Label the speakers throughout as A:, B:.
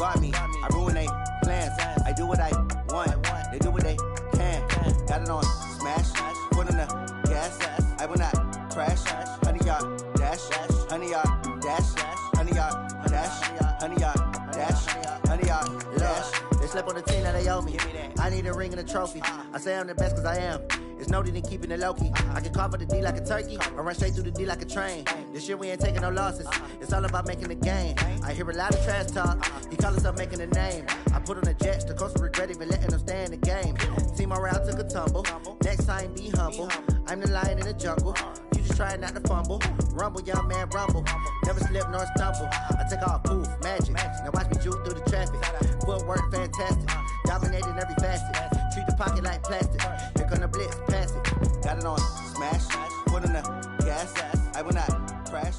A: guard me. I ruin they plans. I do what I want. They do what they can. Got it on smash. Put on the gas. I will not crash. 100-yard dash. 100-yard dash. 100-yard dash. 100-yard dash. 100-yard dash. They slept on the team that they owe me. I need a ring and a trophy. I say I'm the best cause I am. It's noted in keeping it low-key. I can call for the D like a turkey, or run straight through the D like a train. This year we ain't taking no losses. It's all about making the game. I hear a lot of trash talk. He call himself making a name. I put on the Jets. The coach will regret even letting them stay in the game. Team morale took a tumble. Next time be humble. I'm the lion in the jungle. You just trying not to fumble. Rumble, young man, rumble. Never slip nor stumble. I take off, poof, magic. Now watch me juke through the traffic. Footwork fantastic. Dominating every facet. Treat the pocket like plastic. Here come the blitz, pass it. Got it on smash. Put on the gas. I will not crash.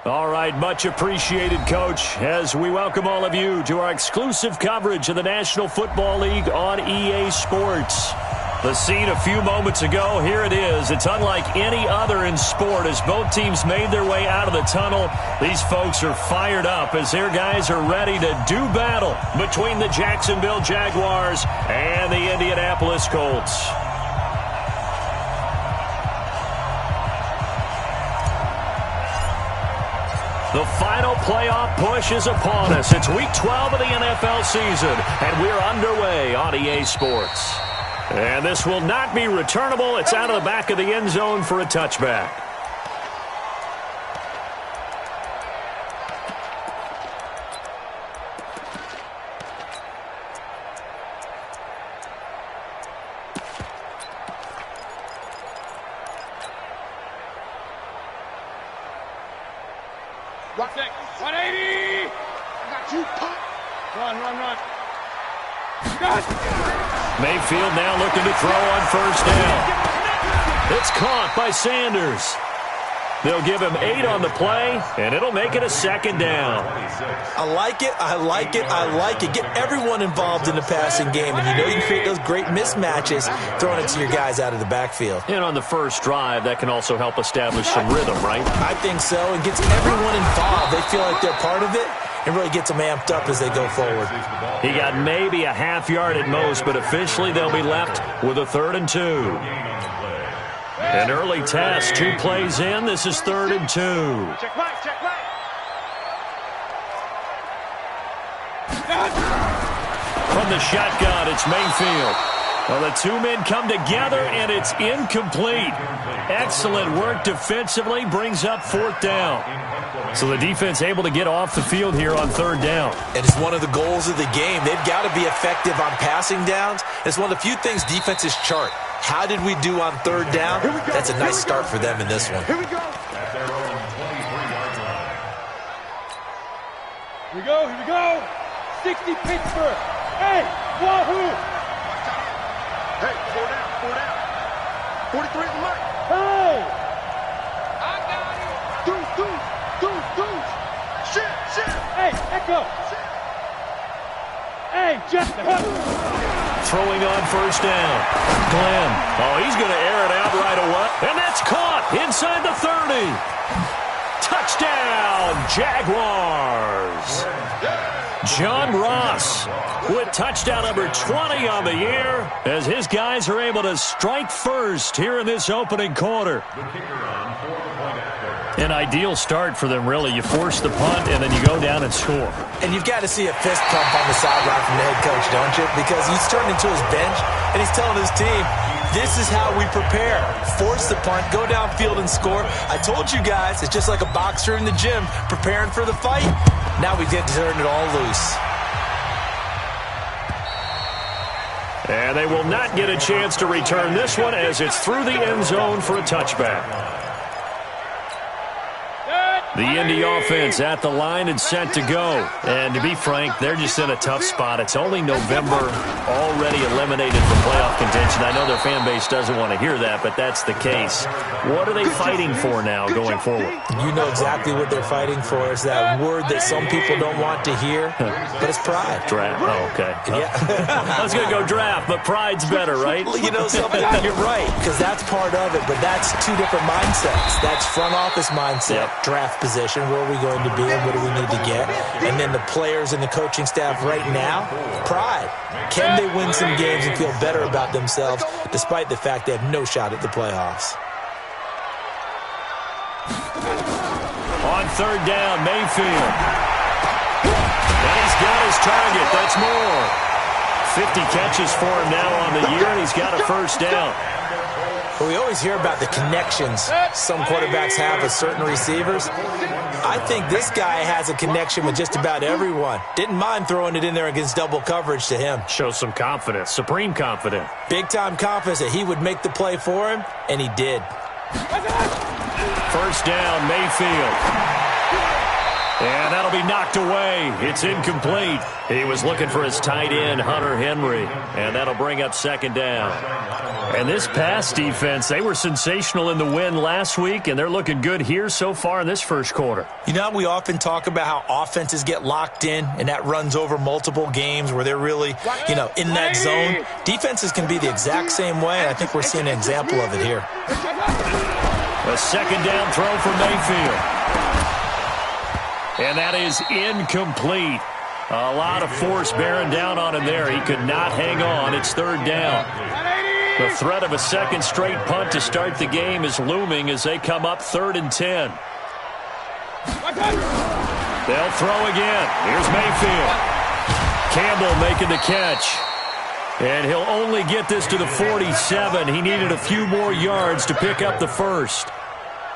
B: All right, much appreciated, Coach, as we welcome all of you to our exclusive coverage of the National Football League on EA Sports. The scene a few moments ago, here it is. It's unlike any other in sport as both teams made their way out of the tunnel. These folks are fired up as their guys are ready to do battle between the Jacksonville Jaguars and the Indianapolis Colts. The final playoff push is upon us. It's Week 12 of the NFL season, and we're underway on EA Sports. And this will not be returnable. It's out of the back of the end zone for a touchback.
C: Rock neck, 180! I got you, pop! Run.
B: Mayfield now looking to throw on first down. It's caught by Sanders. They'll give him 8 on the play, and it'll make it a second down.
D: I like it. Get everyone involved in the passing game, and you know you can create those great mismatches throwing it to your guys out of the backfield.
B: And on the first drive, that can also help establish some rhythm, right?
D: I think so. It gets everyone involved. They feel like they're part of it, and really gets them amped up as they go forward.
B: He got maybe a half yard at most, but officially they'll be left with a 3rd and 2. An early test, 2 plays in. This is 3rd and 2.
C: Check right.
B: From the shotgun, it's Mayfield. Well, the 2 men come together, and it's incomplete. Excellent work defensively, brings up 4th down. So the defense able to get off the field here on 3rd down.
D: And it's one of the goals of the game. They've got to be effective on passing downs. It's one of the few things defenses chart. How did we do on 3rd down? That's a nice start for them in this one.
C: Here we go. Here we go. 60 Pittsburgh. Hey, wahoo! Hey, 4 down. 43 is the mark. Hey! I got it. Deuce. Shit. Hey, echo. Hey, Justin.
B: Throwing on first down. Glenn. Oh, he's going to air it out right away. And that's caught inside the 30. Touchdown, Jaguars. John Ross with touchdown number 20 on the year as his guys are able to strike first here in this opening quarter. An ideal start for them, really. You force the punt, and then you go down and score.
D: And you've got to see a fist pump on the sideline from the head coach, don't you? Because he's turned into his bench, and he's telling his team, this is how we prepare. Force the punt, go downfield and score. I told you guys, it's just like a boxer in the gym preparing for the fight. Now we get to turn it all loose.
B: And they will not get a chance to return this one as it's through the end zone for a touchback. The Indy offense at the line and set to go. And to be frank, they're just in a tough spot. It's only November, already eliminated from playoff contention. I know their fan base doesn't want to hear that, but that's the case. What are they fighting for now going forward?
D: You know exactly what they're fighting for. It's that word that some people don't want to hear, but it's pride.
B: Draft. Oh, okay.
D: Yeah.
B: I was going to go draft, but pride's better, right?
D: Well, you know something? You're right, because that's part of it, but that's 2 different mindsets. That's front office mindset, draft position, where are we going to be and what do we need to get? And then the players and the coaching staff right now, pride. Can they win some games and feel better about themselves despite the fact they have no shot at the playoffs?
B: On third down, Mayfield. And he's got his target. That's more. 50 catches for him now on the year, and he's got a first down.
D: Well, we always hear about the connections some quarterbacks have with certain receivers. I think this guy has a connection with just about everyone. Didn't mind throwing it in there against double coverage to him.
B: Shows some confidence, supreme confidence.
D: Big-time confidence that he would make the play for him, and he did.
B: First down, Mayfield. And that'll be knocked away. It's incomplete. He was looking for his tight end, Hunter Henry. And that'll bring up second down. And this pass defense, they were sensational in the win last week, and they're looking good here so far in this first quarter.
D: You know, we often talk about how offenses get locked in, and that runs over multiple games where they're really, in that zone. Defenses can be the exact same way, and I think we're seeing an example of it here.
B: A second down throw for Mayfield. And that is incomplete. A lot of force bearing down on him there. He could not hang on. It's third down. The threat of a second straight punt to start the game is looming as they come up 3rd and 10. They'll throw again. Here's Mayfield. Campbell making the catch. And he'll only get this to the 47. He needed a few more yards to pick up the first.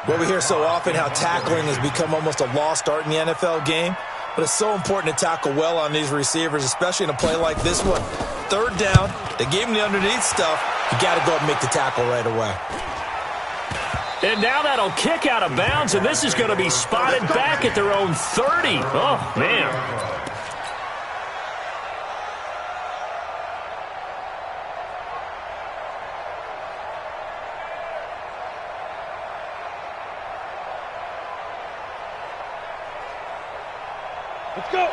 D: Well, we hear so often how tackling has become almost a lost art in the NFL game. But it's so important to tackle well on these receivers, especially in a play like this one. Third down, they gave him the underneath stuff. You got to go and make the tackle right away.
B: And now that'll kick out of bounds, and this is going to be spotted back at their own 30. Oh, man.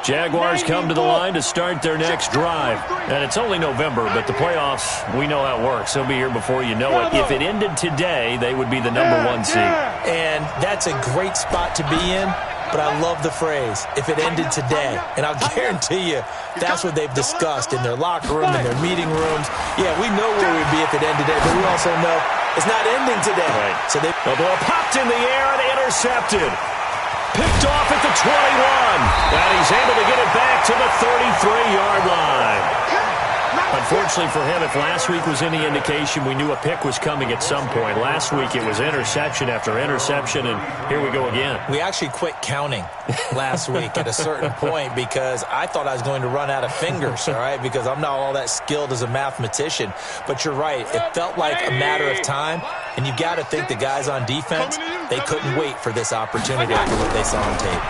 B: Jaguars come to the line to start their next drive. And it's only November, but the playoffs, we know how it works. They'll be here before you know it. If it ended today, they would be the #1 seed.
D: And that's a great spot to be in, but I love the phrase, if it ended today. And I'll guarantee you, that's what they've discussed in their locker room, in their meeting rooms. Yeah, we know where we'd be if it ended today, but we also know it's not ending today.
B: Right. So the ball popped in the air and intercepted. Picked off at the 21. And he's able to get it back to the 33-yard line. Unfortunately for him, if last week was any indication, we knew a pick was coming at some point. Last week it was interception after interception, and here we go again.
D: We actually quit counting last week at a certain point because I thought I was going to run out of fingers, all right, because I'm not all that skilled as a mathematician. But you're right. It felt like a matter of time, and you've got to think the guys on defense, they couldn't wait for this opportunity after what they saw on tape.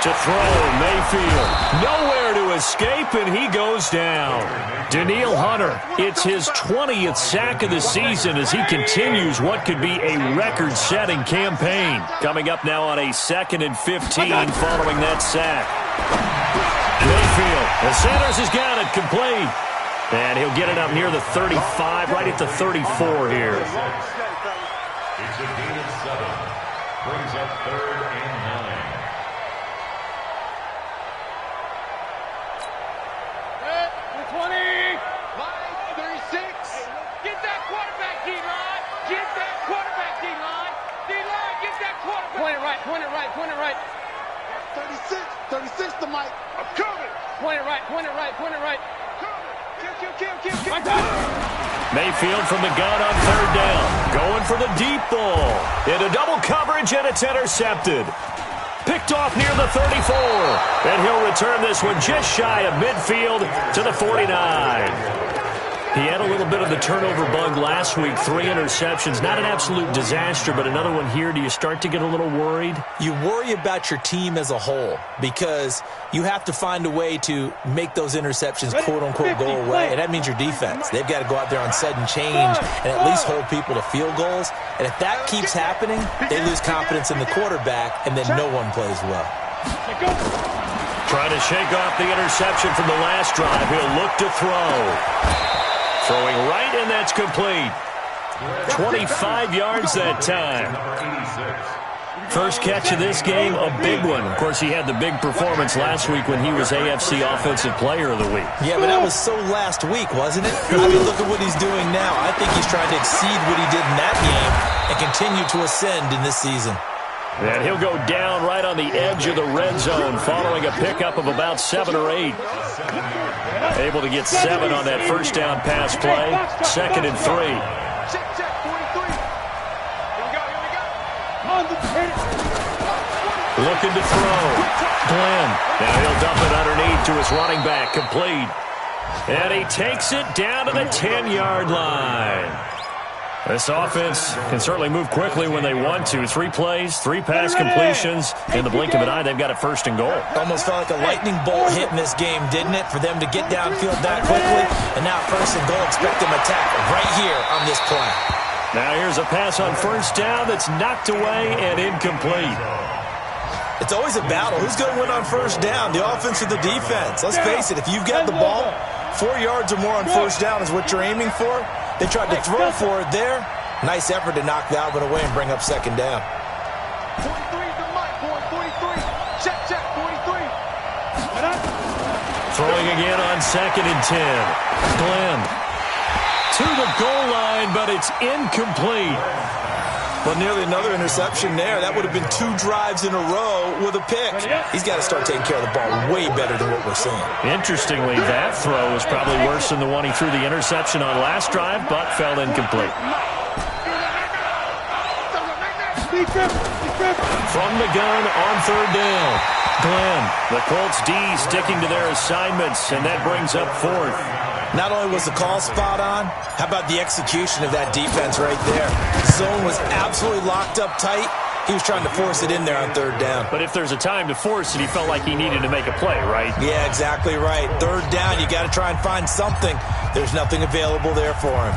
B: To throw, Mayfield. Nowhere to escape, and he goes down. Danielle Hunter, it's his 20th sack of the season as he continues what could be a record-setting campaign. Coming up now on a 2nd and 15 following that sack. Mayfield, the Sanders has got it complete. And he'll get it up near the 35, right at the 34 here.
E: It's a gain of 7. Brings up 3rd and 9.
C: Point it right. 36 to Mike. I'm coming. Point it right. Kill.
B: Mayfield from the gun on 3rd down. Going for the deep ball. Into double coverage, and it's intercepted. Picked off near the 34. And he'll return this one just shy of midfield to the 49. He had a little bit of the turnover bug last week, 3 interceptions. Not an absolute disaster, but another one here. Do you start to get a little worried?
D: You worry about your team as a whole because you have to find a way to make those interceptions, quote-unquote, go away, and that means your defense. They've got to go out there on sudden change and at least hold people to field goals. And if that keeps happening, they lose confidence in the quarterback, and then no one plays well.
B: Trying to shake off the interception from the last drive. He'll look to throw. Throwing right, and that's complete. 25 yards that time. First catch of this game, a big one. Of course, he had the big performance last week when he was AFC Offensive Player of the Week.
D: Yeah, but that was so last week, wasn't it? I mean, look at what he's doing now. I think he's trying to exceed what he did in that game and continue to ascend in this season.
B: And he'll go down right on the edge of the red zone following a pickup of about 7 or 8. Able to get 7 on that first down pass play. 2nd and 3. Looking to throw. Glenn. Now he'll dump it underneath to his running back. Complete. And he takes it down to the 10-yard line. This offense can certainly move quickly when they want to. 3 plays, 3 pass completions. In the blink of an eye, they've got a 1st and goal.
D: Almost felt like a lightning bolt hit in this game, didn't it? For them to get downfield that quickly. And now 1st and goal, expect them to tackle right here on this play.
B: Now here's a pass on 1st down that's knocked away and incomplete.
D: It's always a battle. Who's going to win on 1st down, the offense or the defense? Let's face it, if you've got the ball, 4 yards or more on 1st down is what you're aiming for. They tried to throw for it there. Nice effort to knock that one away and bring up 2nd down.
C: 43 to Mike, boy, 43. Check, 43.
B: Throwing again on 2nd and 10. Glenn to the goal line, but it's incomplete.
D: Well, nearly another interception there. That would have been 2 drives in a row with a pick. He's got to start taking care of the ball way better than what we're seeing.
B: Interestingly, that throw was probably worse than the one he threw the interception on last drive, but fell incomplete. From the gun on 3rd down. Glenn, the Colts D sticking to their assignments, and that brings up 4th.
D: Not only was the call spot on, how about the execution of that defense right there? Zone was absolutely locked up tight. He was trying to force it in there on 3rd down.
B: But if there's a time to force it, he felt like he needed to make a play, right?
D: Yeah, exactly right. 3rd down, you got to try and find something. There's nothing available there for him.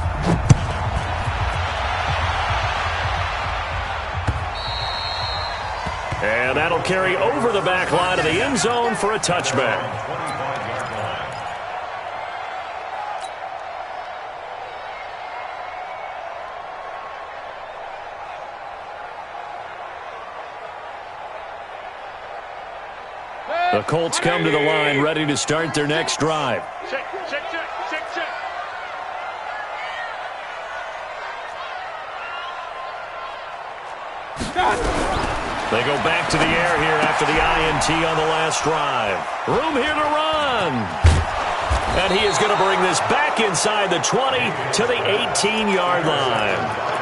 B: And that'll carry over the back line of the end zone for a touchback. The Colts come to the line, ready to start their next drive.
C: Check.
B: They go back to the air here after the INT on the last drive. Room here to run. And he is going to bring this back inside the 20 to the 18-yard line.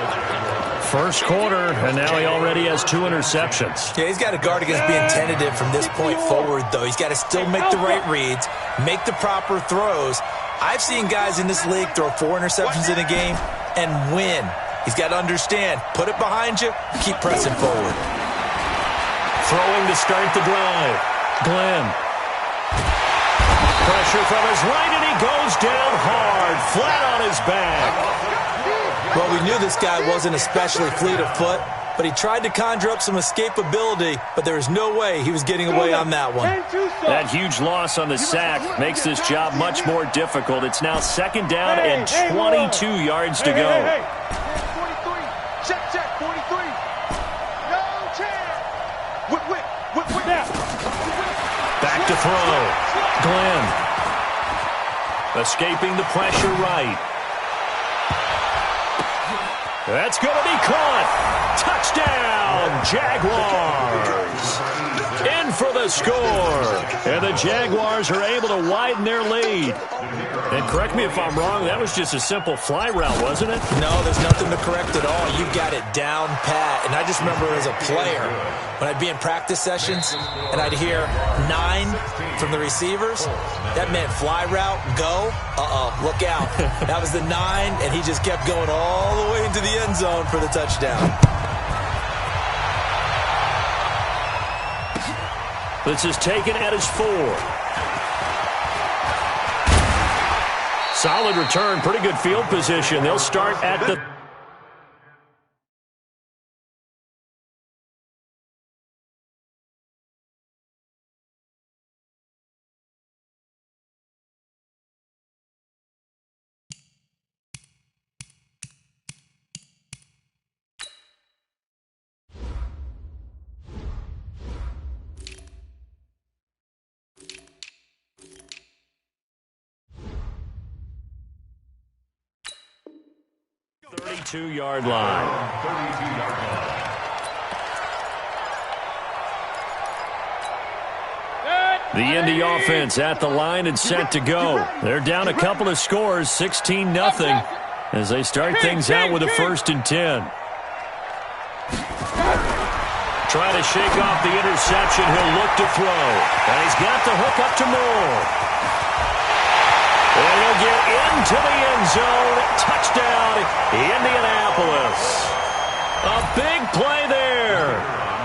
B: First quarter, and now he already has 2 interceptions.
D: Yeah, he's got to guard against being tentative from this point forward, though. He's got to still make the right reads, make the proper throws. I've seen guys in this league throw 4 interceptions in a game and win. He's got to understand, put it behind you, keep pressing forward.
B: Throwing to start the drive. Glenn. Pressure from his right, and he goes down hard, flat on his back.
D: Well, we knew this guy wasn't especially fleet of foot, but he tried to conjure up some escapability, but there was no way he was getting away on that one.
B: That huge loss on the sack makes this job much more difficult. It's now 2nd down and 22 yards to go.
C: 43. Check, 43. No chance. Whip.
B: Back to throw. Glenn. Escaping the pressure right. That's going to be caught. Touchdown, Jaguars. In for the score. And the Jaguars are able to widen their lead. And correct me if I'm wrong, that was just a simple fly route, wasn't it?
D: No, there's nothing to correct at all. You got it down pat. And I just remember as a player, when I'd be in practice sessions and I'd hear 9 from the receivers, that meant fly route, go. Look out. That was the 9, and he just kept going all the way into the end zone for the touchdown.
B: This is taken at his 4. Solid return, pretty good field position. They'll start at the 32-yard line.
E: 32-yard line.
B: The Indy offense at the line and set to go. They're down a couple of scores, 16-0, as they start things out with a 1st and 10. Trying to shake off the interception. He'll look to throw. And he's got the hook up to Moore. And he'll get into the end zone. Touchdown, Indianapolis. A big play there.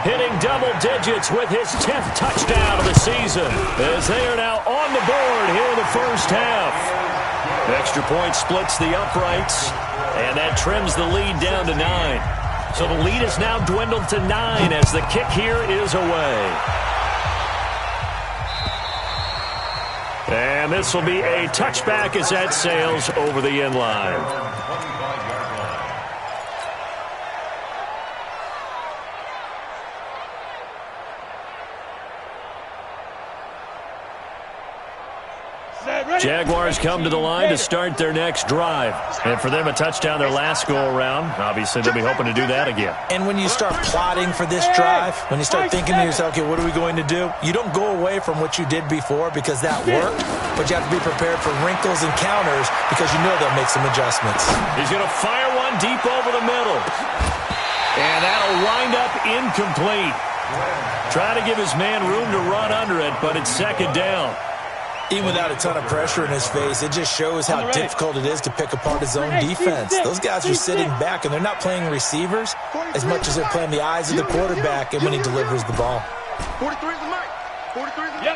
B: Hitting double digits with his 10th touchdown of the season, as they are now on the board here in the first half. Extra point splits the uprights, and that trims the lead down to 9. So the lead is now dwindled to 9 as the kick here is away. And this will be a touchback as that sails over the end line. Jaguars come to the line to start their next drive. And for them, a touchdown their last go-around. Obviously, they'll be hoping to do that again.
D: And when you start plotting for this drive, when you start thinking to yourself, okay, what are we going to do? You don't go away from what you did before because that worked, but you have to be prepared for wrinkles and counters because you know they'll make some adjustments.
B: He's going to fire one deep over the middle. And that'll wind up incomplete. Trying to give his man room to run under it, but it's 2nd down.
D: Even without a ton of pressure in his face, it just shows how difficult it is to pick apart his own defense. Those guys are sitting back, and they're not playing receivers as much as they're playing the eyes of the quarterback and when he delivers the ball.
C: 43 is the mic. 43 is the mic. Yep.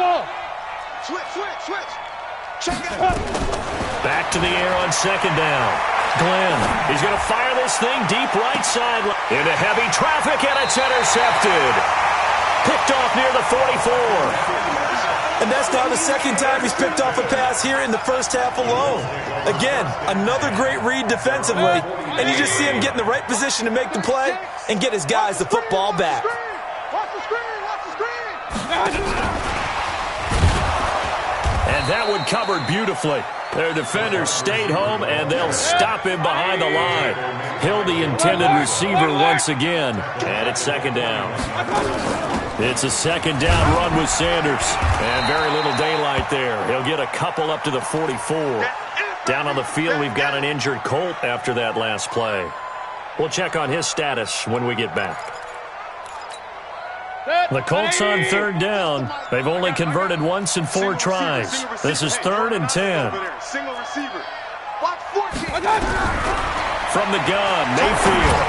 C: Go. Switch. Check it out.
B: Back to the air on 2nd down. Glenn, he's going to fire this thing deep right side into heavy traffic, and it's intercepted. Picked off near the 44.
D: And that's now the 2nd time he's picked off a pass here in the first half alone. Again, another great read defensively, and you just see him get in the right position to make the play and get his guys the football back.
C: Watch the screen.
B: And that one covered beautifully. Their defenders stayed home, and they'll stop him behind the line. Hill, the intended receiver once again, and it's 2nd down. It's a 2nd down run with Sanders, and very little daylight there. He'll get a couple up to the 44. Down on the field, we've got an injured Colt after that last play. We'll check on his status when we get back. The Colts on 3rd down. They've only converted once in 4 tries. This is 3rd and 10.
C: Single receiver. Block 14.
B: From the gun, Mayfield.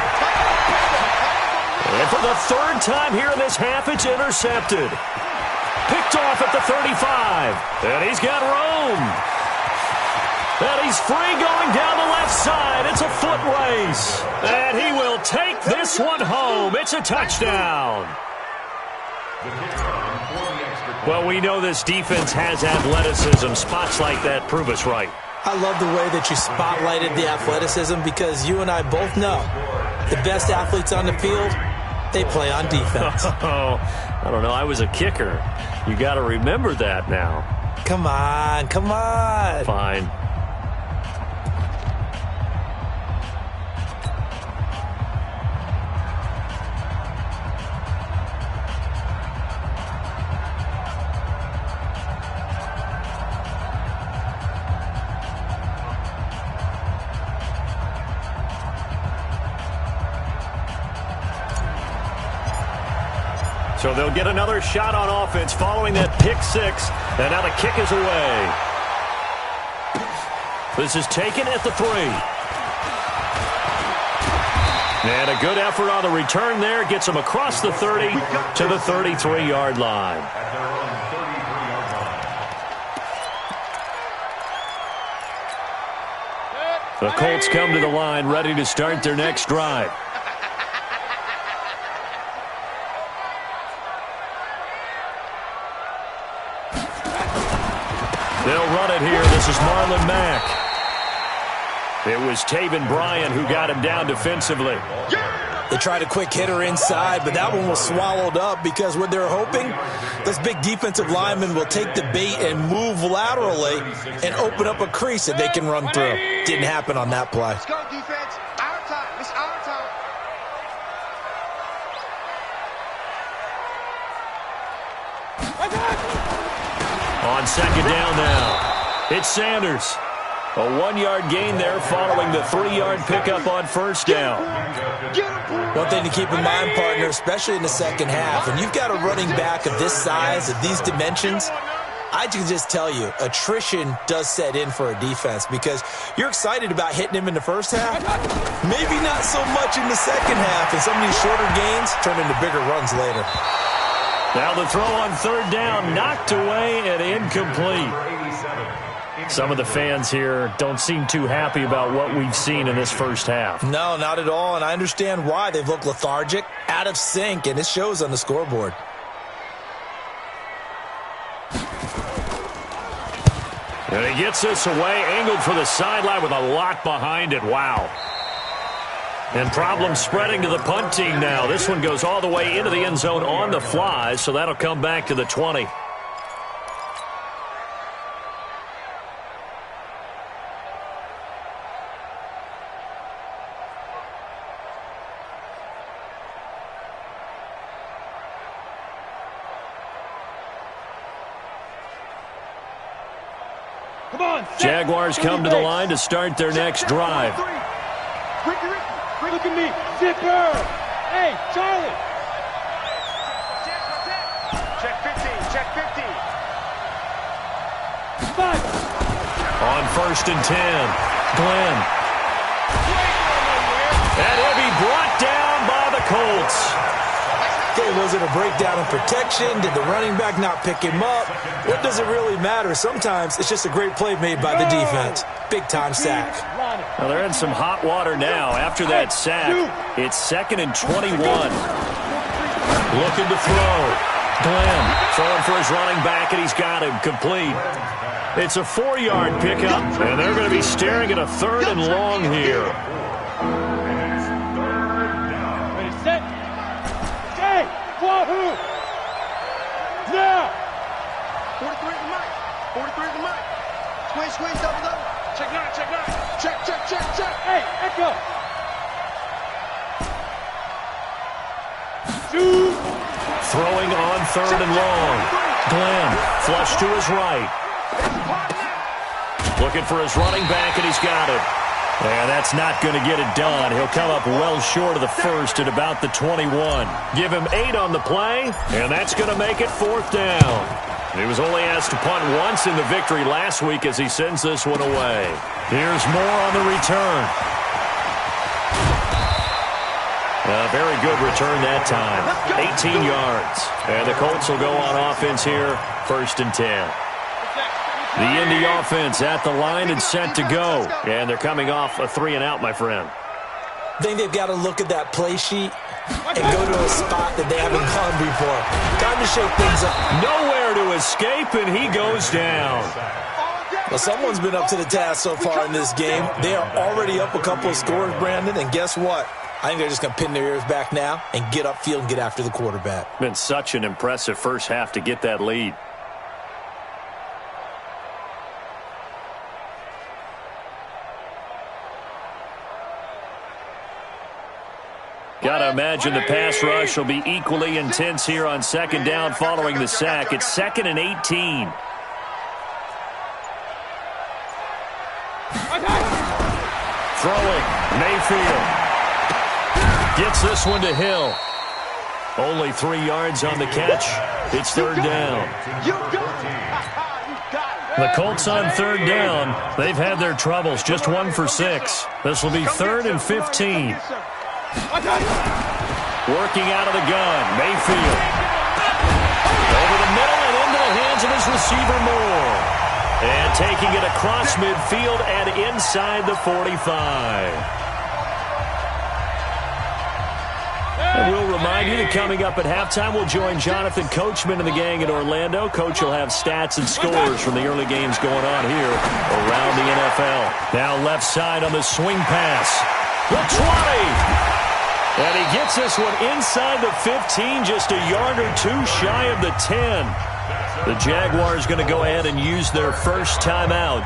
B: And for the 3rd time here in this half, it's intercepted. Picked off at the 35. And he's got room. And he's free going down the left side. It's a foot race. And he will take this one home. It's a touchdown. Well, we know this defense has athleticism. Spots like that prove us right.
D: I love the way that you spotlighted the athleticism because you and I both know the best athletes on the field, they play on defense.
B: Oh, I don't know. I was a kicker. You got to remember that now.
D: Come on.
B: Fine. So they'll get another shot on offense following that pick 6. And now the kick is away. This is taken at the 3. And a good effort on the return there. Gets them across the 30 to the 33-yard line. The Colts come to the line ready to start their next drive. They'll run it here. This is Marlon Mack. It was Taven Bryan who got him down defensively.
D: They tried a quick hitter inside, but that one was swallowed up because what they're hoping, this big defensive lineman will take the bait and move laterally and open up a crease that they can run through. Didn't happen on that play.
C: Let's go, defense. Our time. It's our time.
B: On second down now, it's Sanders. A 1-yard gain there following the 3-yard pickup on first down.
D: One thing to keep in mind, partner, especially in the second half, when you've got a running back of this size, of these dimensions, I can just tell you, attrition does set in for a defense because you're excited about hitting him in the first half. Maybe not so much in the second half, and some of these shorter gains turn into bigger runs later.
B: Now the throw on third down, knocked away and incomplete. Some of the fans here don't seem too happy about what we've seen in this first half.
D: No, not at all, and I understand why. They've looked lethargic, out of sync, and it shows on the scoreboard.
B: And he gets this away, angled for the sideline with a lot behind it. Wow. And problems spreading to the punt team now. This one goes all the way into the end zone on the fly, so that'll come back to the 20. Jaguars come to the line to start their next drive.
C: Ricky, look at me. Zipper. Hey, Charlie. Check 15. Check 15. Five.
B: On first and 10, Glenn. And he'll be brought down by the Colts.
D: Okay, was it a breakdown in protection? Did the running back not pick him up? What does it really matter? Sometimes it's just a great play made by the defense. Big-time sack.
B: Well, they're in some hot water now. After that sack, it's 2nd and 21. Looking to throw. Glenn throwing for his running back, and he's got him complete. It's a 4-yard pickup, and they're going to be staring at a 3rd and long here.
C: Wahoo! Now! 43 to Mike. 43 to Mike. Squeeze, double. Check 9. Check. Hey, Echo! Shoot!
B: Throwing on 3rd and long. Glenn, flush to his right. Looking for his running back, and he's got it. Yeah, that's not going to get it done. He'll come up well short of the first at about the 21. Give him 8 on the play, and that's going to make it 4th down. He was only asked to punt once in the victory last week as he sends this one away. Here's more on the return. A very good return that time. 18 yards. And the Colts will go on offense here, 1st and 10. The Indy offense at the line and set to go. And they're coming off a 3-and-out, my friend.
D: I think they've got to look at that play sheet and go to a spot that they haven't gone before. Time to shake things up.
B: Nowhere to escape, and he goes down.
D: Well, someone's been up to the task so far in this game. They are already up a couple of scores, Brandon, and guess what? I think they're just going to pin their ears back now and get upfield and get after the quarterback.
B: Been such an impressive first half to get that lead. Got to imagine the pass rush will be equally intense here on 2nd down following the sack. It's 2nd and 18. Throwing, Mayfield. Gets this one to Hill. Only 3 yards on the catch. It's 3rd down. The Colts on 3rd down. They've had their troubles. Just 1 for 6. This will be 3rd and 15. Working out of the gun, Mayfield. Over the middle and into the hands of his receiver Moore. And taking it across midfield and inside the 45. And we'll remind you that coming up at halftime, we'll join Jonathan Coachman and the gang in Orlando. Coach will have stats and scores from the early games going on here around the NFL. Now left side on the swing pass. The 20. And he gets this one inside the 15, just a yard or two shy of the 10. The Jaguars going to go ahead and use their first timeout.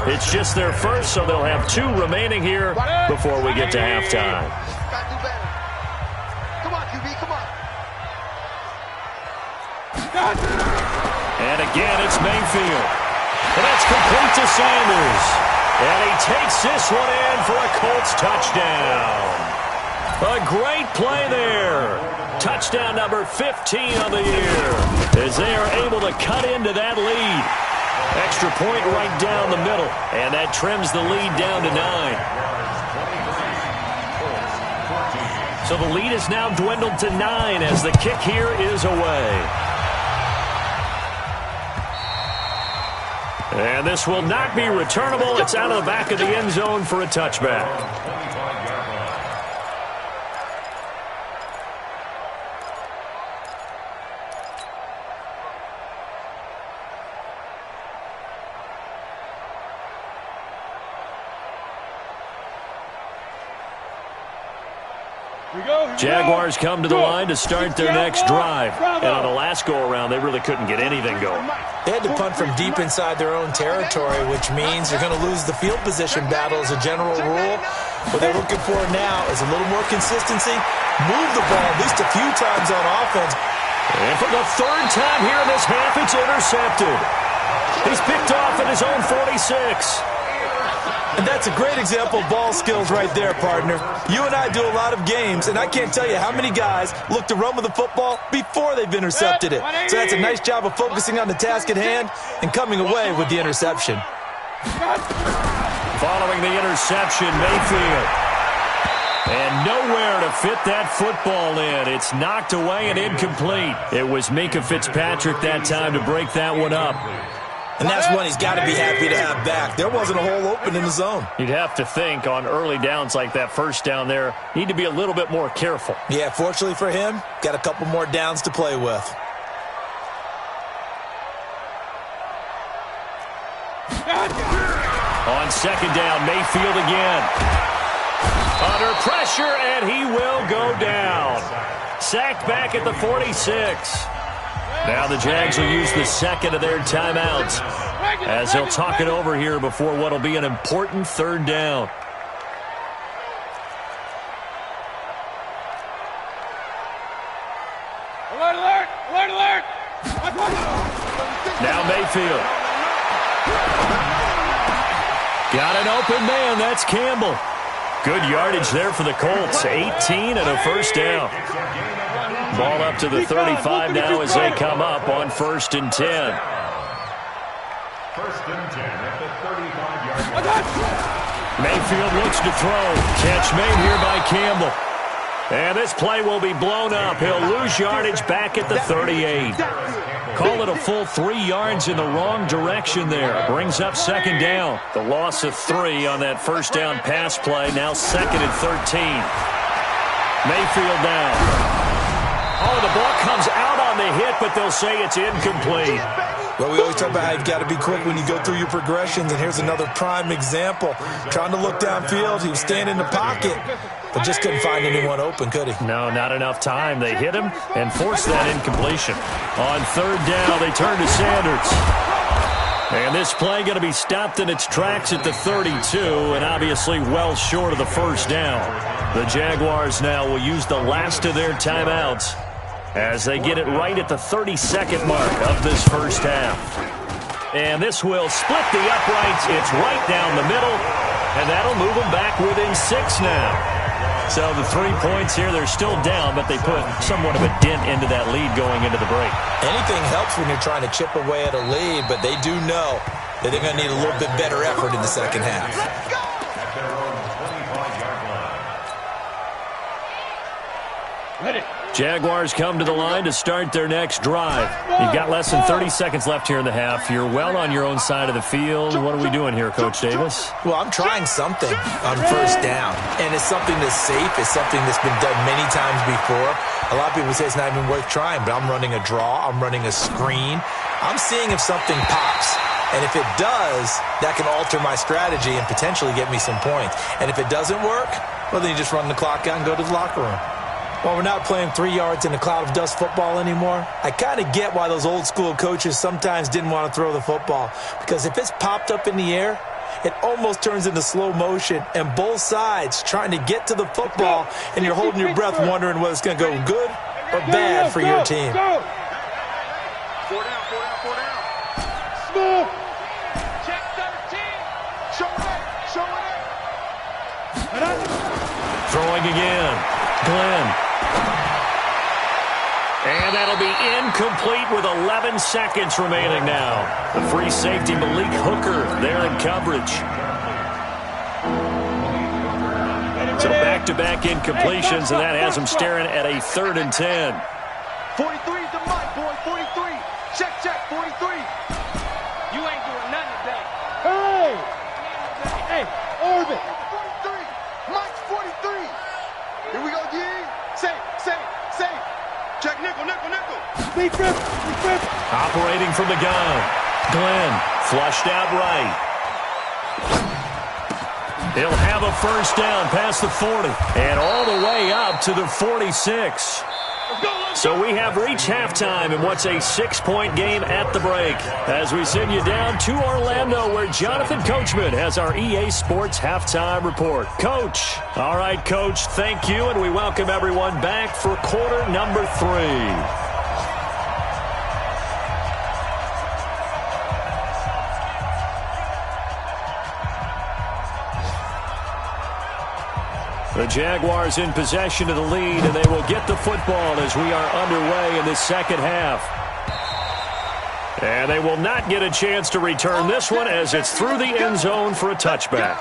B: It's just their first, so they'll have 2 remaining here before we get to halftime.
C: Come on, QB, come on.
B: And again, it's Mayfield. And that's complete to Sanders. And he takes this one in for a Colts touchdown. A great play there. Touchdown number 15 on the year as they are able to cut into that lead. Extra point right down the middle, and that trims the lead down to 9. So the lead is now dwindled to 9 as the kick here is away. And this will not be returnable. It's out of the back of the end zone for a touchback. Jaguars come to the line to start their next drive. And on the last go-around, they really couldn't get anything going.
D: They had to punt from deep inside their own territory, which means you're going to lose the field position battle as a general rule. What they're looking for now is a little more consistency, move the ball at least a few times on offense.
B: And for the 3rd time here in this half, it's intercepted. He's picked off at his own 46.
D: And that's a great example of ball skills right there, partner. You and I do a lot of games, and I can't tell you how many guys look to run with the football before they've intercepted it. So that's a nice job of focusing on the task at hand and coming away with the interception.
B: Following the interception, Mayfield. And nowhere to fit that football in. It's knocked away and incomplete. It was Minkah Fitzpatrick that time to break that one up.
D: And that's one he's got to be happy to have back. There wasn't a hole open in the zone.
B: You'd have to think on early downs like that first down there, need to be a little bit more careful.
D: Yeah, fortunately for him, got a couple more downs to play with.
B: On second down, Mayfield again. Under pressure, and he will go down. Sacked back at the 46. Now the Jags will use the second of their timeouts as they'll talk it over here before what will be an important 3rd down.
C: Alert, alert, alert, alert.
B: Now Mayfield. Got an open man. That's Campbell. Good yardage there for the Colts. 18 and a first down. Ball up to the 35 now as they come up on 1st and 10.
E: 1st and 10 at the 35-yard line.
B: Mayfield looks to throw. Catch made here by Campbell. And this play will be blown up. He'll lose yardage back at the 38. Call it a full 3 yards in the wrong direction there. Brings up 2nd down. The loss of 3 on that 1st down pass play. Now 2nd and 13. Mayfield down. Oh, the ball comes out on the hit, but they'll say it's incomplete.
D: Well, we always talk about how you've got to be quick when you go through your progressions, and here's another prime example. Trying to look downfield, he was standing in the pocket, but just couldn't find anyone open, could he?
B: No, not enough time. They hit him and forced that incompletion. On 3rd down, they turn to Sanders. And this play going to be stopped in its tracks at the 32, and obviously well short of the 1st down. The Jaguars now will use the last of their timeouts as they get it right at the 32nd mark of this 1st half. And this will split the uprights. It's right down the middle, and that'll move them back within 6 now. So the 3 points here, they're still down, but they put somewhat of a dent into that lead going into the break.
D: Anything helps when you're trying to chip away at a lead, but they do know that they're going to need a little bit better effort in the 2nd half.
B: Jaguars come to the line to start their next drive. You've got less than 30 seconds left here in the half. You're well on your own side of the field. What are we doing here, Coach Davis?
D: Well, I'm trying something on 1st down, and it's something that's safe. It's something that's been done many times before. A lot of people say it's not even worth trying, but I'm running a draw. I'm running a screen. I'm seeing if something pops. And if it does, that can alter my strategy and potentially get me some points. And if it doesn't work, Well, then you just run the clock out and go to the locker room. While we're not playing 3 yards in a cloud of dust football anymore, I kind of get why those old school coaches sometimes didn't want to throw the football. Because if it's popped up in the air, it almost turns into slow motion, and both sides trying to get to the football, and you're holding your breath wondering whether it's going to go good or bad for your team.
C: Go. 4 down. Small. Check 13. Show it.
B: Throwing again. Glenn. And that'll be incomplete with 11 seconds remaining now. The free safety, Malik Hooker, there in coverage. So back-to-back incompletions, and that has him staring at a 3rd and 10.
C: 43's the mic, boy. 43. Check. 43. You ain't doing nothing today. Hey, Orbit. 43. Mike's 43. Here we go, D. Say. Check nickel. Big grip.
B: Operating from the gun. Glenn flushed out right. He'll have a first down past the 40 and all the way up to the 46. So we have reached halftime in what's a 6-point game at the break as we send you down to Orlando where Jonathan Coachman has our EA Sports halftime report. Coach. All right, Coach, thank you, and we welcome everyone back for quarter number 3. The Jaguars in possession of the lead, and they will get the football as we are underway in this second half. And they will not get a chance to return this one as it's through the end zone for a touchback.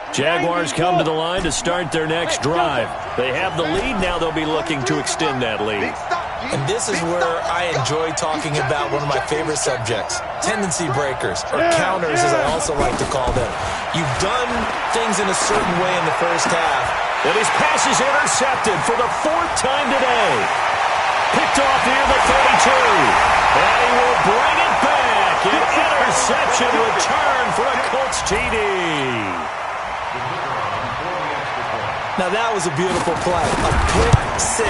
B: Jaguars come to the line to start their next drive. They have the lead. Now they'll be looking to extend that lead.
D: And this is where I enjoy talking about one of my favorite subjects, tendency breakers, or counters as I also like to call them. You've done things in a certain way in the first half.
B: And his pass is intercepted for the 4th time today. Picked off near the 32. And he will bring it back. An interception return for a Colts TD.
D: Now that was a beautiful play, a pick 6.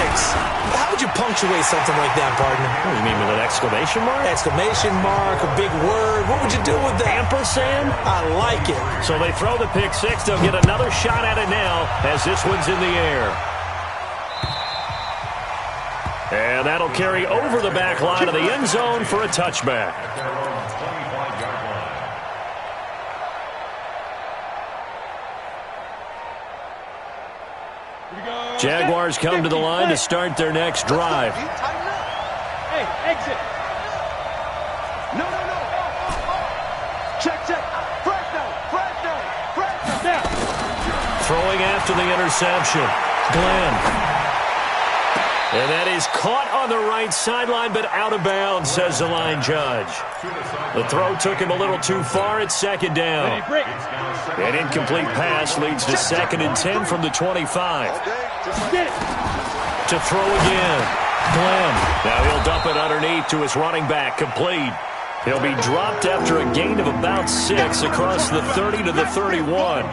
D: How would you punctuate something like that, partner?
B: What do you mean, with an exclamation mark?
D: Exclamation mark, a big word. What would you do with that?
B: Ampersand?
D: I like it.
B: So they throw the pick 6. They'll get another shot at it now as this one's in the air. And that'll carry over the back line of the end zone for a touchback. Jaguars come to the line to start their next drive.
C: Hey, exit. No. Check. Fresh down.
B: Throwing after the interception. Glenn. And that is caught on the right sideline, but out of bounds, says the line judge. The throw took him a little too far. It's 2nd down. An incomplete pass leads to 2nd and 10 from the 25. To throw again. Glenn. Now he'll dump it underneath to his running back. Complete. He'll be dropped after a gain of about 6 across the 30 to the 31.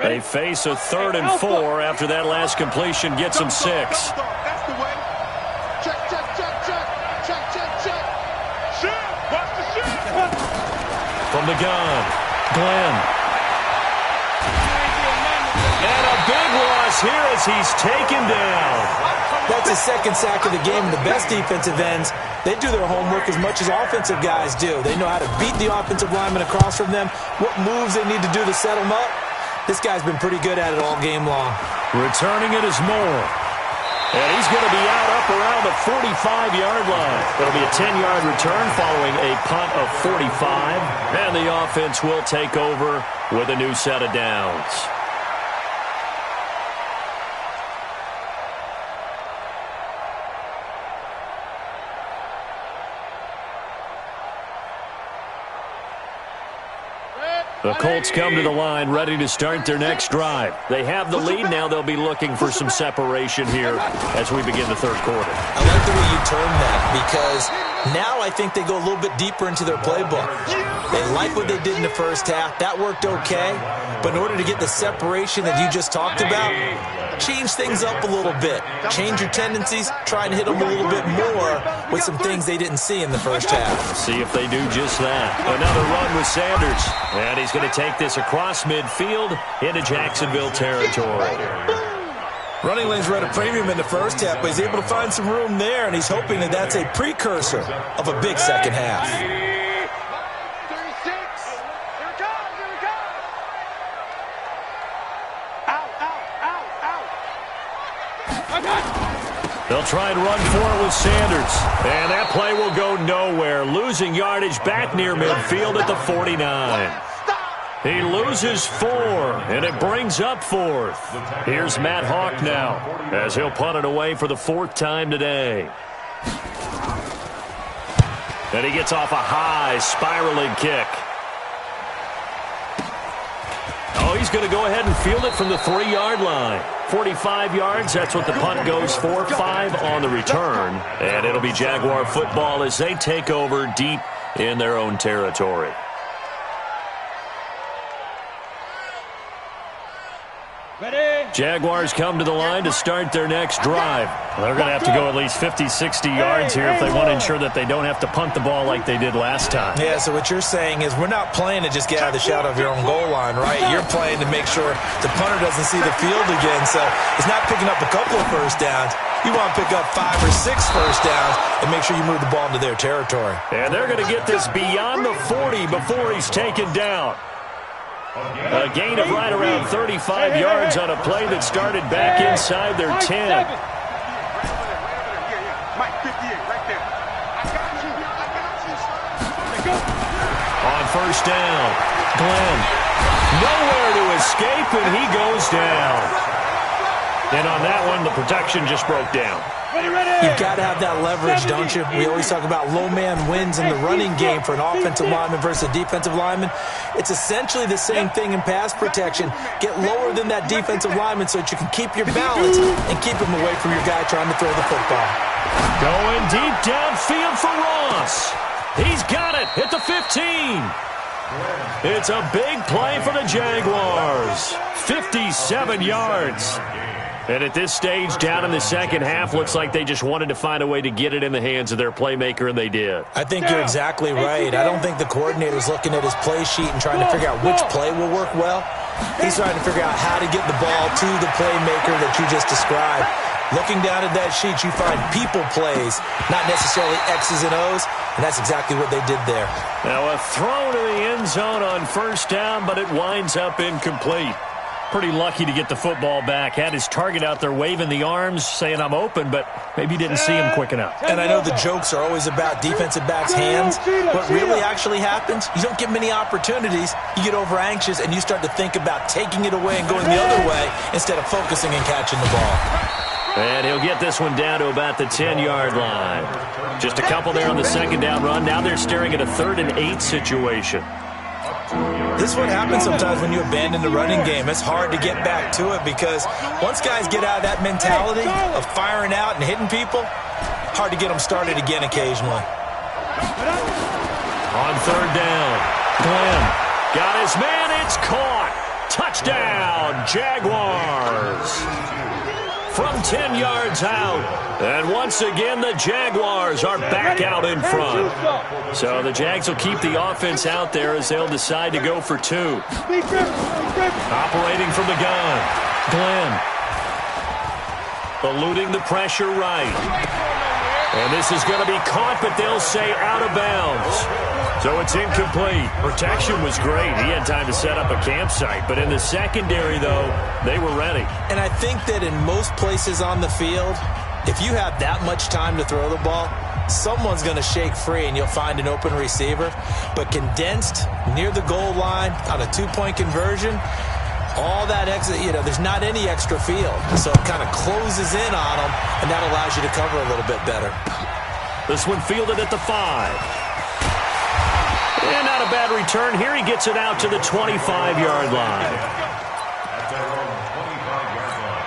B: They face a 3rd and 4 after that last completion gets them 6.
C: That's the way. Check. Shoot. Watch the shoot.
B: From the gun, Glenn. And a big loss here as he's taken down.
D: That's his 2nd sack of the game. The best defensive ends, they do their homework as much as offensive guys do. They know how to beat the offensive lineman across from them, what moves they need to do to set them up. This guy's been pretty good at it all game long.
B: Returning it is Moore. And he's going to be up around the 45-yard line. It'll be a 10-yard return following a punt of 45. And the offense will take over with a new set of downs. The Colts come to the line ready to start their next drive. They have the lead. Now they'll be looking for some separation here as we begin the third quarter.
D: I like the way you term that because now I think they go a little bit deeper into their playbook. They like what they did in the first half. That worked okay. But in order to get the separation that you just talked about, change things up a little bit. Change your tendencies. Try and hit them a little bit more with some things they didn't see in the first half.
B: See if they do just that. Another run with Sanders. And he's going to take this across midfield into Jacksonville territory.
D: Running lanes were at a premium in the first half, but he's able to find some room there, and he's hoping that that's a precursor of a big second half.
C: 36. Here we go. Here we go. Out, out, out, out.
B: They'll try and run for it with Sanders. And that play will go nowhere. Losing yardage back near midfield at the 49. He loses 4, and it brings up 4th. Here's Matt Hawk now as he'll punt it away for the 4th time today. And he gets off a high spiraling kick. Oh, he's going to go ahead and field it from the 3-yard line. 45 yards, that's what the punt goes for. 5 on the return. And it'll be Jaguar football as they take over deep in their own territory. Jaguars come to the line to start their next drive. They're going to have to go at least 50, 60 yards here if they want to ensure that they don't have to punt the ball like they did last time.
D: Yeah, so what you're saying is we're not playing to just get out of the shadow of your own goal line, right? You're playing to make sure the punter doesn't see the field again. So it's not picking up a couple of first downs. You want to pick up 5 or 6 first downs and make sure you move the ball into their territory.
B: And they're going to get this beyond the 40 before he's taken down. A gain of right around 35 yards on a play that started back inside their 10.
C: Mike, 58, right there. I got you.
B: On first down, Glenn. Nowhere to escape, and he goes down. And on that one, the protection just broke down.
D: You've got to have that leverage, don't you? We always talk about low man wins in the running game for an offensive lineman versus a defensive lineman. It's essentially the same thing in pass protection. Get lower than that defensive lineman so that you can keep your balance and keep him away from your guy trying to throw the football.
B: Going deep downfield for Ross. He's got it at the 15. It's a big play for the Jaguars. 57 yards. And at this stage, down in the second half, looks like they just wanted to find a way to get it in the hands of their playmaker, and they did.
D: I think you're exactly right. I don't think the coordinator's looking at his play sheet and trying to figure out which play will work well. He's trying to figure out how to get the ball to the playmaker that you just described. Looking down at that sheet, you find people plays, not necessarily X's and O's, and that's exactly what they did there.
B: Now a throw to the end zone on first down, but it winds up incomplete. Pretty lucky to get the football back. Had his target out there waving the arms, saying I'm open, but maybe didn't see him quick enough.
D: And I know the jokes are always about defensive backs' hands. What really actually happens, you don't get many opportunities. You get over anxious, and you start to think about taking it away and going the other way instead of focusing and catching the ball.
B: And he'll get this one down to about the 10-yard line. Just a couple there on the second down run. Now they're staring at a 3rd and 8 situation.
D: This is what happens sometimes when you abandon the running game. It's hard to get back to it because once guys get out of that mentality of firing out and hitting people, hard to get them started again occasionally.
B: On 3rd down, Glenn got his man. It's caught. Touchdown, Jaguars. From 10 yards out. And once again, the Jaguars are back out in front. So the Jags will keep the offense out there as they'll decide to go for 2. Operating from the gun, Glenn. Eluding the pressure right. And this is going to be caught, but they'll say out of bounds. So it's incomplete. Protection was great. He had time to set up a campsite. But in the secondary, though, they were ready.
D: And I think that in most places on the field, if you have that much time to throw the ball, someone's going to shake free and you'll find an open receiver. But condensed near the goal line on a 2-point conversion, all that exit, there's not any extra field. So it kind of closes in on them, and that allows you to cover a little bit better.
B: This one fielded at the 5. And not a bad return here. He gets it out to the 25-yard line.
E: At their own 25-yard line.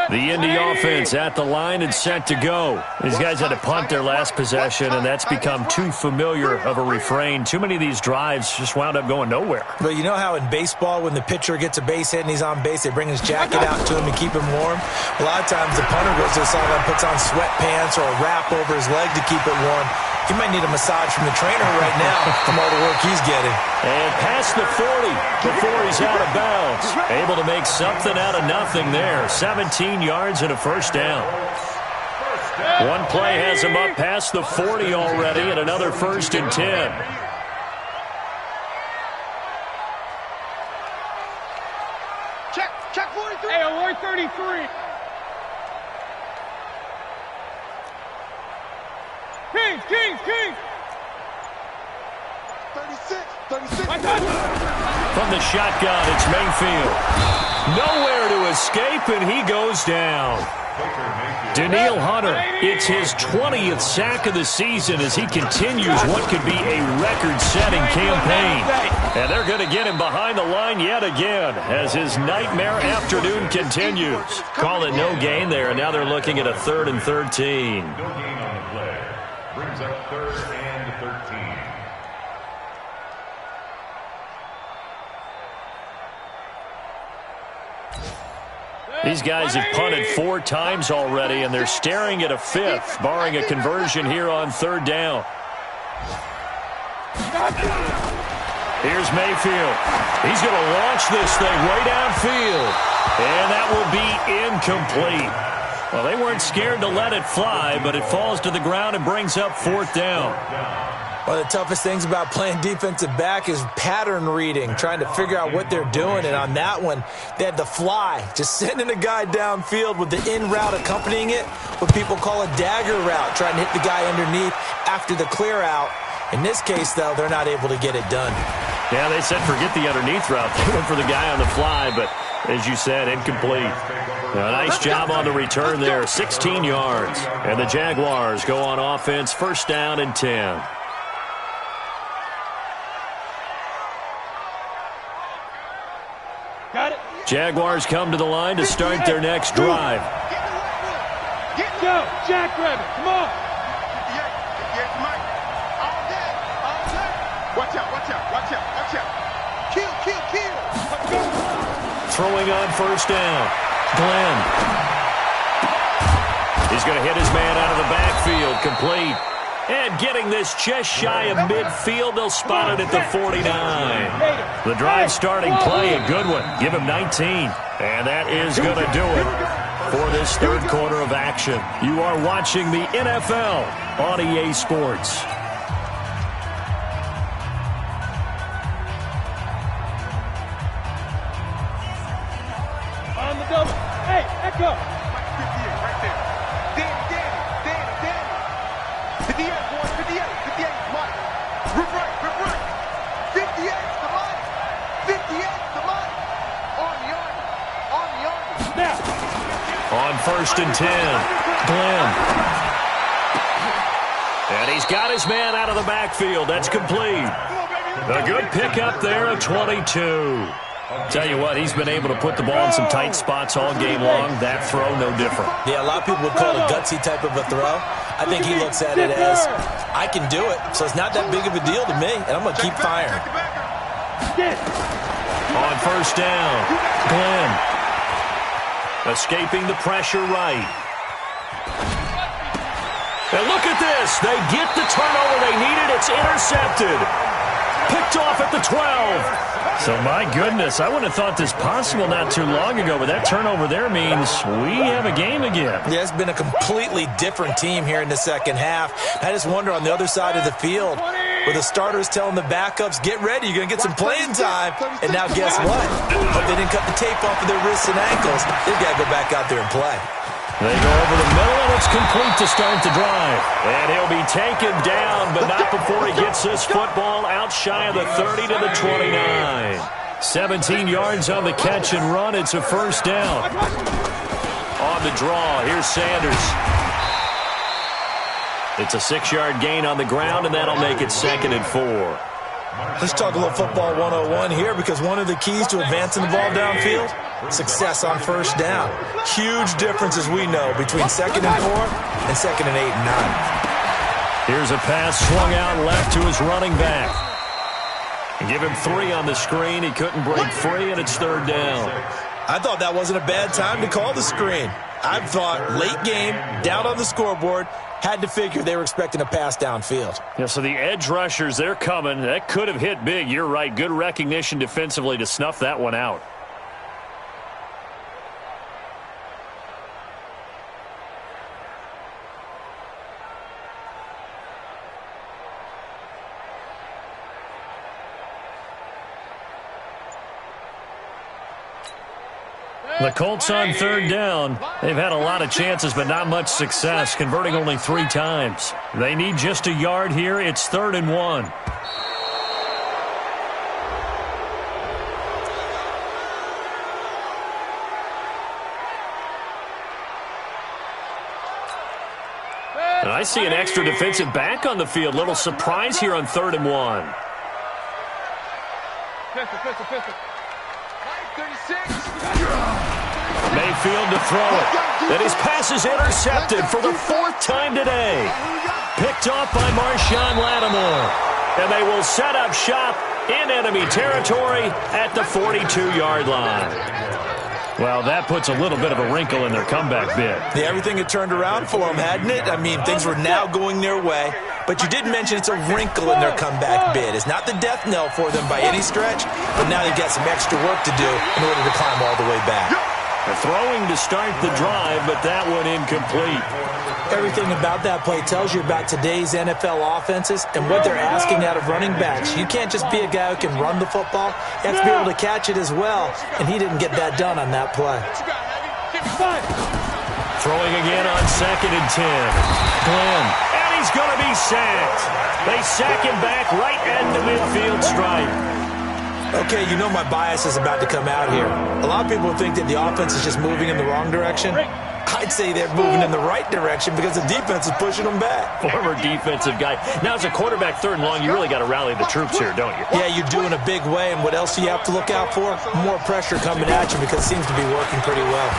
B: The Indy offense at the line and set to go. These guys had to punt their last possession, and that's become too familiar of a refrain. Too many of these drives just wound up going nowhere.
D: But you know how in baseball, when the pitcher gets a base hit and he's on base, they bring his jacket out to him to keep him warm? A lot of times the punter goes to the sideline, puts on sweatpants or a wrap over his leg to keep it warm. He might need a massage from the trainer right now from all the work he's getting.
B: And past the 40 before he's out of bounds. Able to make something out of nothing there. 17 yards and a first down. One play has him up past the 40 already, and another 1st and 10.
C: Check 43. Hey, alert 33. Kings. 36.
B: From the shotgun, it's Mayfield. Nowhere to escape, and he goes down. Danielle Hunter, it's his 20th sack of the season as he continues what could be a record-setting campaign. And they're going to get him behind the line yet again as his nightmare afternoon continues. Call it no gain there, and now they're looking at a 3rd and 13.
E: No gain on the play. Brings up 3rd and 13.
B: These guys have punted 4 times already, and they're staring at a 5th, barring a conversion here on 3rd down. Here's Mayfield. He's going to launch this thing way downfield, and that will be incomplete. Well, they weren't scared to let it fly, but it falls to the ground and brings up 4th down.
D: One of the toughest things about playing defensive back is pattern reading, trying to figure out what they're doing. And on that one, they had the fly, just sending a guy downfield with the in route accompanying it, what people call a dagger route, trying to hit the guy underneath after the clear out. In this case, though, they're not able to get it done.
B: Yeah, they said forget the underneath route. They went for the guy on the fly, but as you said, incomplete. A nice job on the return there, 16 yards. And the Jaguars go on offense, 1st down and 10.
C: Got it.
B: Jaguars come to the line to start their next drive.
C: Go, Jackrabbit, come on. Yes, Mike. All day. Watch out. Kill. Let's go.
B: Throwing on 1st down. Glenn. He's going to hit his man out of the backfield. Complete. And getting this just shy of midfield, they'll spot it at the 49. The drive starting play, a good one. Give him 19. And that is going to do it for this 3rd quarter of action. You are watching the NFL on EA Sports.
C: On the double. Hey, echo. 58 right there. Danny. 58, boys, 58, Mike. Rip right. 58, come on. 58, come on. On the army. Now.
B: On 1st and 10, Glenn. And he's got his man out of the backfield. That's complete. A good pickup there at 22. Tell you what, he's been able to put the ball in some tight spots all game long. That throw, no different.
D: Yeah, a lot of people would call it a gutsy type of a throw. I think he looks at it as, I can do it, so it's not that big of a deal to me, and I'm going to keep firing.
B: On 1st down, Glenn. Escaping the pressure right. And look at this. They get the turnover they needed. It's intercepted. Picked off at the 12. So, my goodness, I wouldn't have thought this possible not too long ago, but that turnover there means we have a game again.
D: Yeah, it's been a completely different team here in the 2nd half. I just wonder on the other side of the field, where the starters telling the backups, get ready, you're going to get some playing time. And now guess what? Hope they didn't cut the tape off of their wrists and ankles. They've got to go back out there and play.
B: They go over the middle, and it's complete to start the drive. And he'll be taken down, but not before he gets this football out shy of the 30 to the 29. 17 yards on the catch and run. It's a first down. On the draw, here's Sanders. It's a 6-yard gain on the ground, and that'll make it 2nd and 4.
D: Let's talk a little football 101 here, because one of the keys to advancing the ball downfield, success on first down. Huge difference, as we know, between 2nd and 4 and 2nd and 8 and 9.
B: Here's a pass swung out left to his running back. And give him 3 on the screen. He couldn't break free, and it's 3rd down.
D: I thought that wasn't a bad time to call the screen. I thought late game, down on the scoreboard, had to figure they were expecting a pass downfield.
B: Yeah, so the edge rushers, they're coming. That could have hit big. You're right. Good recognition defensively to snuff that one out. The Colts on 3rd down. They've had a lot of chances, but not much success, converting only 3 times. They need just a yard here. It's 3rd and 1. And I see an extra defensive back on the field. Little surprise here on 3rd and 1. Mayfield to throw it. And his pass is intercepted for the 4th time today. Picked off by Marshawn Lattimore. And they will set up shop in enemy territory at the 42-yard line. Well, that puts a little bit of a wrinkle in their comeback bid.
D: Yeah, everything had turned around for them, hadn't it? I mean, things were now going their way. But you did mention it's a wrinkle in their comeback bid. It's not the death knell for them by any stretch, but now they've got some extra work to do in order to climb all the way back.
B: They're throwing to start the drive, but that one incomplete.
D: Everything about that play tells you about today's NFL offenses and what they're asking out of running backs. You can't just be a guy who can run the football. You have to be able to catch it as well, and he didn't get that done on that play.
B: Throwing again on 2nd and 10. Glenn, and he's going to be sacked. They sack him back right at the midfield stripe.
D: Okay, you know my bias is about to come out here. A lot of people think that the offense is just moving in the wrong direction. I'd say they're moving in the right direction because the defense is pushing them back.
B: Former defensive guy. Now, as a quarterback 3rd and long, you really got to rally the troops here, don't you?
D: Yeah, you do in a big way, and what else do you have to look out for? More pressure coming at you because it seems to be working pretty well.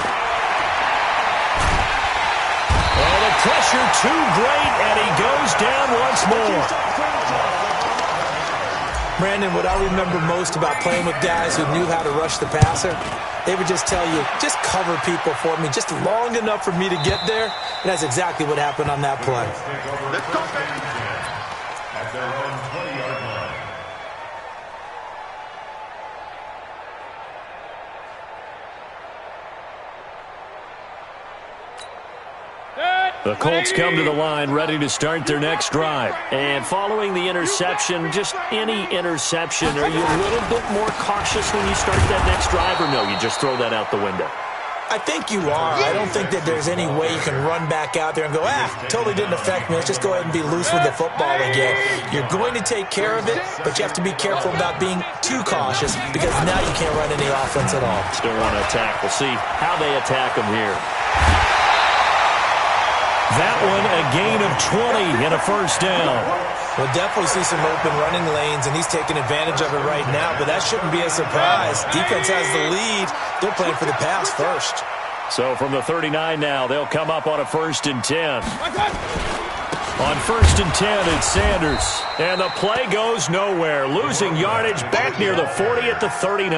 B: Oh, the pressure too great, and he goes down once more.
D: Brandon, what I remember most about playing with guys who knew how to rush the passer, they would just tell you, just cover people for me, just long enough for me to get there. And that's exactly what happened on that play.
C: Let's go, baby.
E: At their own 20-yard line.
B: The Colts come to the line ready to start their next drive. And following the interception, just any interception, are you a little bit more cautious when you start that next drive, or no, you just throw that out the window?
D: I think you are. I don't think that there's any way you can run back out there and go, totally didn't affect me. Let's just go ahead and be loose with the football again. You're going to take care of it, but you have to be careful about being too cautious because now you can't run any offense at all.
B: Still want to attack. We'll see how they attack them here. That one, a gain of 20 and a first down.
D: We'll definitely see some open running lanes, and he's taking advantage of it right now, but that shouldn't be a surprise. Defense has the lead. They're playing for the pass first.
B: So from the 39 now, they'll come up on a 1st and 10. On 1st and 10, it's Sanders. And the play goes nowhere. Losing yardage back near the 40 at the 39.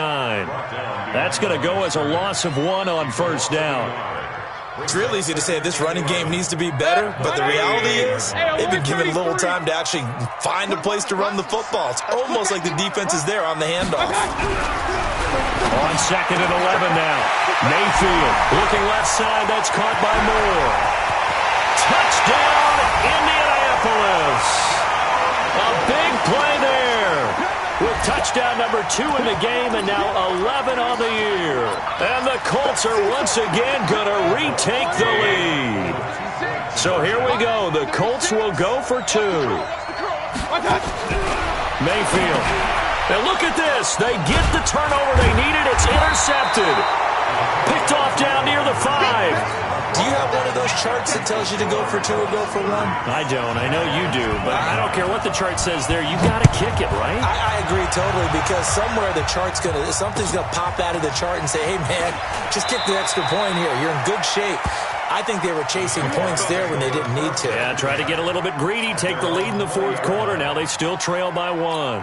B: That's going to go as a loss of 1 on first down.
D: It's real easy to say this running game needs to be better, but the reality is they've been given a little time to actually find a place to run the football. It's almost like the defense is there on the handoff.
B: On 2nd and 11 now. Mayfield looking left side. That's caught by Moore. Touchdown, Indianapolis. A big play there with Touchdown number 2 in the game, and now 11 on the year. And the Colts are once again going to retake the lead. So here we go. The Colts will go for 2. Mayfield. And look at this. They get the turnover they needed. It's intercepted. Picked off down near the 5.
D: Do you have one of those charts that tells you to go for 2 or go for 1?
B: I don't. I know you do. But I don't care what the chart says there. You got to kick it, right?
D: I agree totally, because somewhere something's going to pop out of the chart and say, hey, man, just get the extra point here. You're in good shape. I think they were chasing points there when they didn't need to.
B: Yeah, try to get a little bit greedy, take the lead in the 4th quarter. Now they still trail by 1.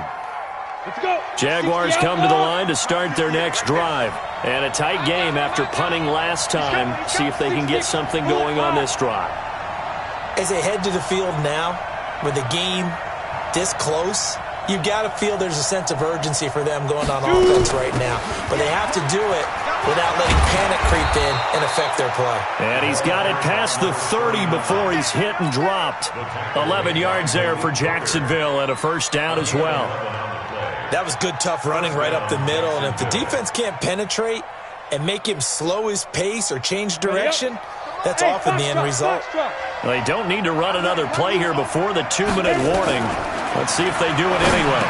C: Let's go.
B: Jaguars come to the line to start their next drive. And a tight game after punting last time. See if they can get something going on this drive.
D: As they head to the field now, with the game this close, you've got to feel there's a sense of urgency for them going on offense right now. But they have to do it without letting panic creep in and affect their play.
B: And he's got it past the 30 before he's hit and dropped. 11 yards there for Jacksonville and a first down as well.
D: That was good, tough running right up the middle. And if the defense can't penetrate and make him slow his pace or change direction, that's often the end result.
B: They don't need to run another play here before the 2-minute warning. Let's see if they do it anyway.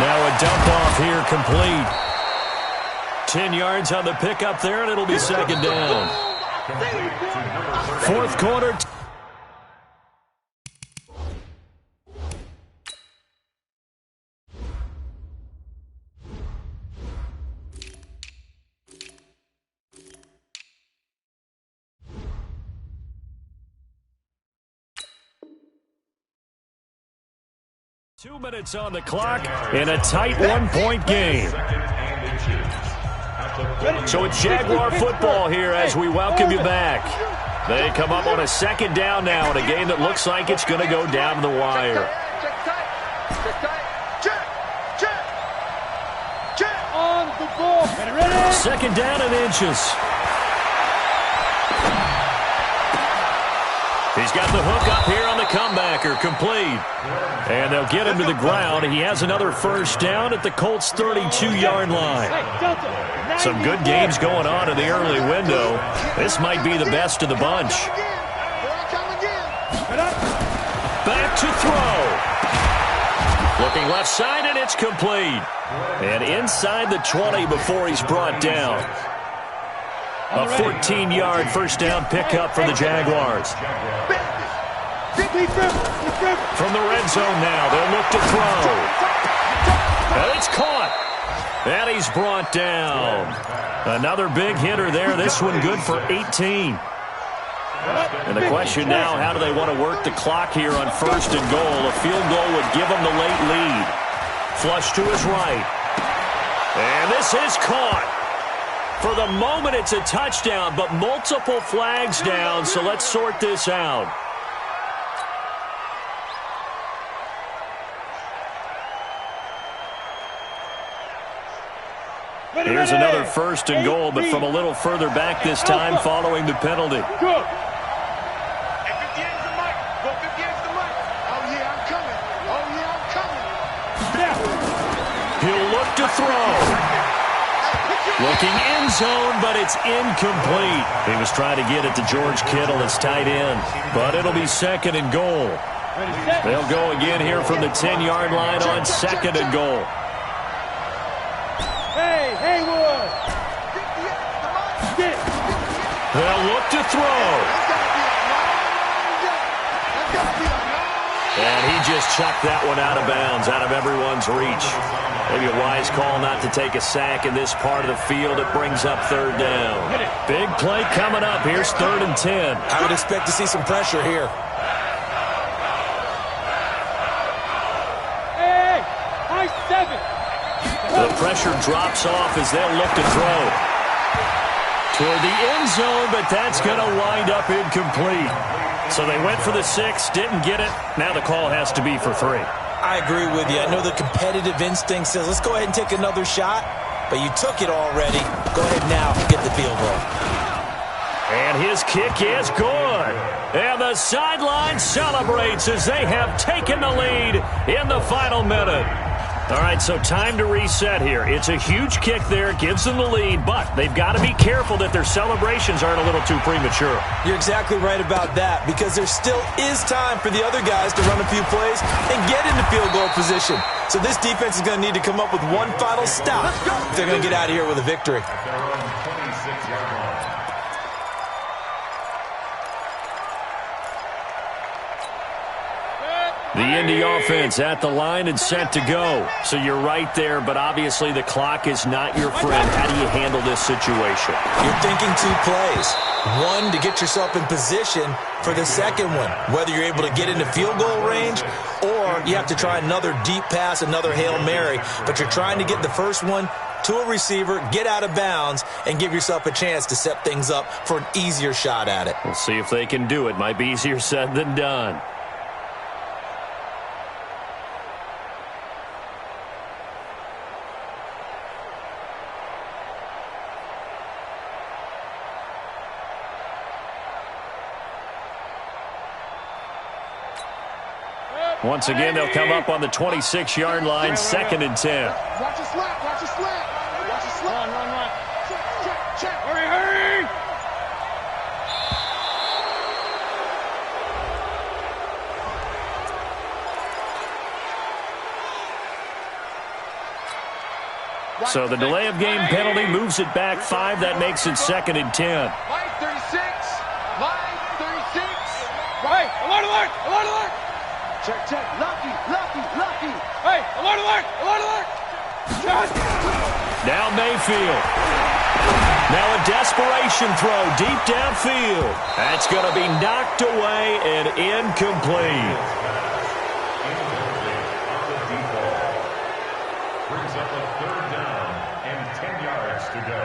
B: Now a dump off here complete. 10 yards on the pickup there, and it'll be second down. 4th quarter. 2 minutes on the clock in a tight 1-point game. So it's Jaguar football here as we welcome you back. They come up on a second down now in a game that looks like it's going to go down to the wire.
C: On the ball.
B: Second down and inches. He's got the hook up here on the comebacker, complete. And they'll get him to the ground. He has another first down at the Colts' 32-yard line. Some good games going on in the early window. This might be the best of the bunch. Back to throw. Looking left side, and it's complete. And inside the 20 before he's brought down. A 14-yard first down pickup for the Jaguars. From the red zone now, they'll look to throw. And it's caught. And he's brought down. Another big hitter there. This one good for 18. And the question now, how do they want to work the clock here on 1st and goal? A field goal would give them the late lead. Flush to his right. And this is caught. For the moment, it's a touchdown, but multiple flags down, so let's sort this out. Here's another 1st and goal, but from a little further back this time following the penalty. He'll look to throw. Looking end zone, but it's incomplete. He was trying to get it to George Kittle, his tight end, but it'll be 2nd and goal. They'll go again here from the 10-yard line on 2nd and goal.
C: Hey, Haywood!
B: They'll look to throw. And he just chucked that one out of bounds, out of everyone's reach. Maybe a wise call not to take a sack in this part of the field. It brings up 3rd down. Big play coming up. Here's 3rd and 10.
D: I would expect to see some pressure here.
C: Hey, high 7.
B: The pressure drops off as they'll look to throw. Toward the end zone, but that's going to wind up incomplete. So they went for the 6, didn't get it. Now the call has to be for 3.
D: I agree with you. I know the competitive instinct says, let's go ahead and take another shot, but you took it already. Go ahead now and get the field goal.
B: And his kick is good. And the sideline celebrates as they have taken the lead in the final minute. All right, so time to reset here. It's a huge kick there, gives them the lead, but they've got to be careful that their celebrations aren't a little too premature.
D: You're exactly right about that, because there still is time for the other guys to run a few plays and get into field goal position. So this defense is going to need to come up with one final stop if they're going to get out of here with a victory.
E: At their own 26-yard line.
B: The Indy offense at the line and set to go. So you're right there, but obviously the clock is not your friend. How do you handle this situation?
D: You're thinking two plays. One, to get yourself in position for the second one, whether you're able to get into field goal range or you have to try another deep pass, another Hail Mary. But you're trying to get the first one to a receiver, get out of bounds, and give yourself a chance to set things up for an easier shot at it.
B: We'll see if they can do it. Might be easier said than done. Once again, they'll come up on the 26-yard line, 2nd and 10.
C: Watch a slap, watch a slap. Watch a slap. Run. Check. Hurry.
B: So the delay of game penalty moves it back 5. That makes it 2nd and 10.
C: Line 36. Right, alert. Check. Lucky. Hey, alert. Shot.
B: Now Mayfield. Now a desperation throw deep downfield. That's going to be knocked away and incomplete.
E: On the default. Brings up a 3rd down and 10 yards to go.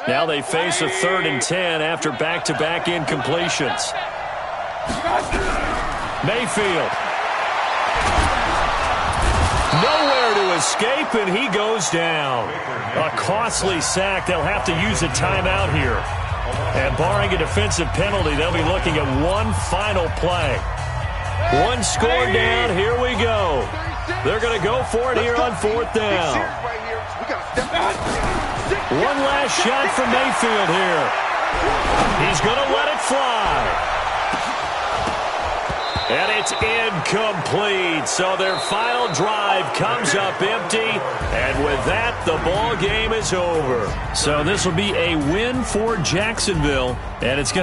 B: Now they face a 3rd and 10 after back-to-back incompletions. Mayfield. Nowhere to escape, and he goes down. A costly sack. They'll have to use a timeout here. And barring a defensive penalty, they'll be looking at one final play. One score down. Here we go. They're going to go for it here on 4th down. One last shot from Mayfield here. He's going to let it fly. And it's incomplete. So their final drive comes up empty. And with that, the ball game is over. So this will be a win for Jacksonville. And it's going to